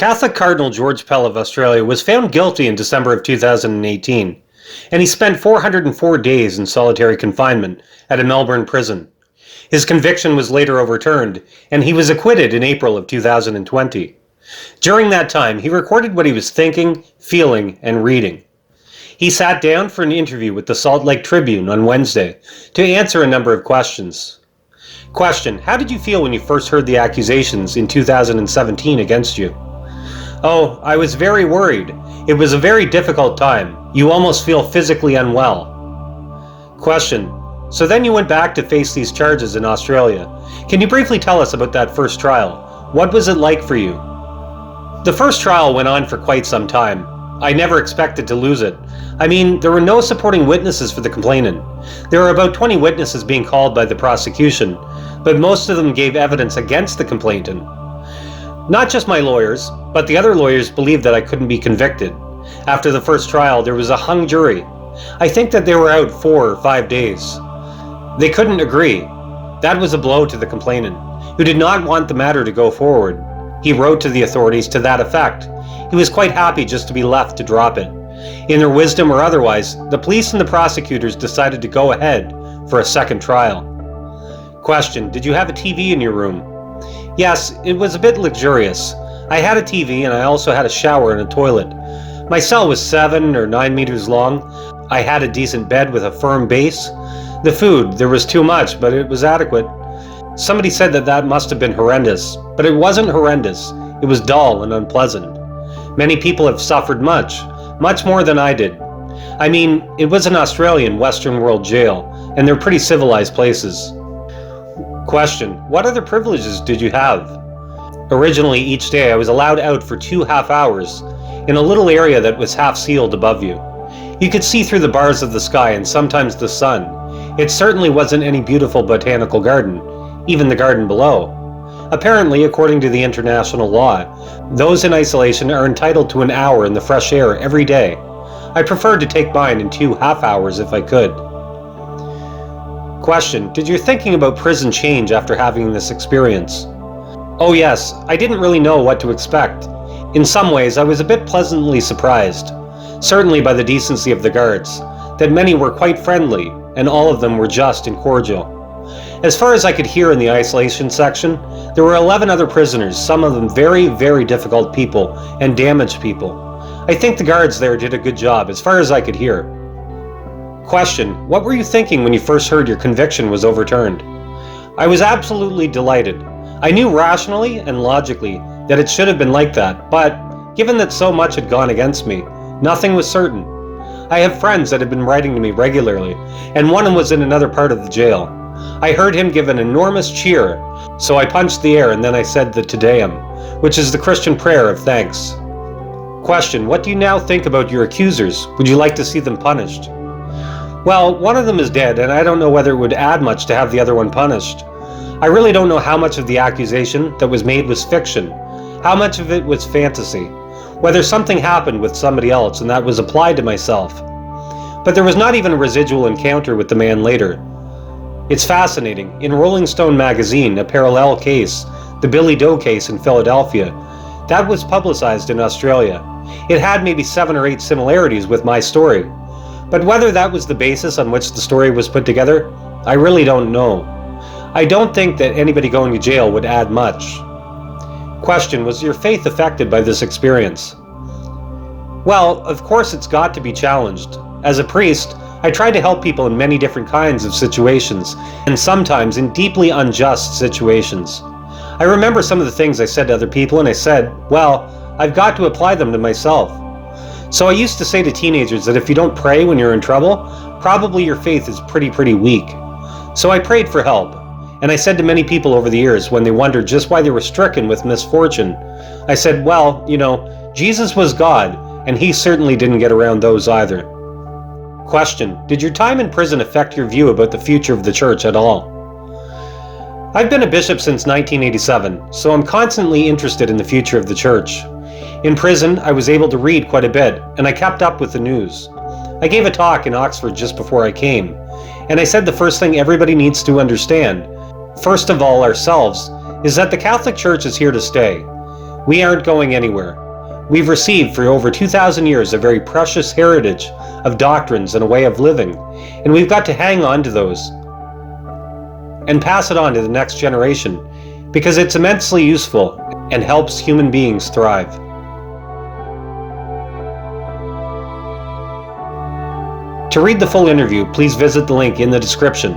Catholic Cardinal George Pell of Australia was found guilty in December of 2018, and he spent 404 days in solitary confinement at a Melbourne prison. His conviction was later overturned, and he was acquitted in April of 2020. During that time, he recorded what he was thinking, feeling, and reading. He sat down for an interview with the Salt Lake Tribune on Wednesday to answer a number of questions. Question: how did you feel when you first heard the accusations in 2017 against you? Oh, I was very worried. It was a very difficult time. You almost feel physically unwell. Question: so then you went back to face these charges in Australia. Can you briefly tell us about that first trial? What was it like for you? The first trial went on for quite some time. I never expected to lose it. I mean, there were no supporting witnesses for the complainant. There were about 20 witnesses being called by the prosecution, but most of them gave evidence against the complainant. Not just my lawyers, but the other lawyers believed that I couldn't be convicted. After the first trial, there was a hung jury. I think that they were out 4 or 5 days. They couldn't agree. That was a blow to the complainant, who did not want the matter to go forward. He wrote to the authorities to that effect. He was quite happy just to be left to drop it. In their wisdom or otherwise, the police and the prosecutors decided to go ahead for a second trial. Question: did you have a TV in your room? Yes, it was a bit luxurious. I had a TV and I also had a shower and a toilet. My cell was 7 or 9 meters long. I had a decent bed with a firm base. The food, there was too much, but it was adequate. Somebody said that that must have been horrendous, but it wasn't horrendous. It was dull and unpleasant. Many people have suffered much more than I did. I mean, it was an Australian Western world jail, and they're pretty civilized places. Question: what other privileges did you have? Originally, each day I was allowed out for 2 half hours in a little area that was half sealed above you. You could see through the bars of the sky and sometimes the sun. It certainly wasn't any beautiful botanical garden, even the garden below. Apparently, according to the international law, those in isolation are entitled to an hour in the fresh air every day. I preferred to take mine in 2 half hours if I could. Question: did your thinking about prison change after having this experience? Oh yes, I didn't really know what to expect. In some ways, I was a bit pleasantly surprised, certainly by the decency of the guards, that many were quite friendly, and all of them were just and cordial. As far as I could hear in the isolation section, there were 11 other prisoners, some of them very, very difficult people and damaged people. I think the guards there did a good job, as far as I could hear. Question: what were you thinking when you first heard your conviction was overturned? I was absolutely delighted. I knew rationally and logically that it should have been like that, but given that so much had gone against me, nothing was certain. I have friends that have been writing to me regularly, and one was in another part of the jail. I heard him give an enormous cheer, so I punched the air and then I said the Te Deum, which is the Christian prayer of thanks. Question: what do you now think about your accusers? Would you like to see them punished? Well, one of them is dead, and I don't know whether it would add much to have the other one punished. I really don't know how much of the accusation that was made was fiction, how much of it was fantasy, whether something happened with somebody else and that was applied to myself. But there was not even a residual encounter with the man later. It's fascinating. In Rolling Stone magazine, a parallel case, the Billy Doe case in Philadelphia, that was publicized in Australia. It had maybe 7 or 8 similarities with my story. But whether that was the basis on which the story was put together, I really don't know. I don't think that anybody going to jail would add much. Question: was your faith affected by this experience? Well, of course it's got to be challenged. As a priest, I try to help people in many different kinds of situations, and sometimes in deeply unjust situations. I remember some of the things I said to other people, and I said, well, I've got to apply them to myself. So I used to say to teenagers that if you don't pray when you're in trouble, probably your faith is pretty weak. So I prayed for help, and I said to many people over the years when they wondered just why they were stricken with misfortune, I said, well, Jesus was God, and he certainly didn't get around those either. Question: did your time in prison affect your view about the future of the church at all? I've been a bishop since 1987, so I'm constantly interested in the future of the church. In prison, I was able to read quite a bit, and I kept up with the news. I gave a talk in Oxford just before I came, and I said the first thing everybody needs to understand, first of all ourselves, is that the Catholic Church is here to stay. We aren't going anywhere. We've received for over 2,000 years a very precious heritage of doctrines and a way of living, and we've got to hang on to those and pass it on to the next generation because it's immensely useful and helps human beings thrive. To read the full interview, please visit the link in the description.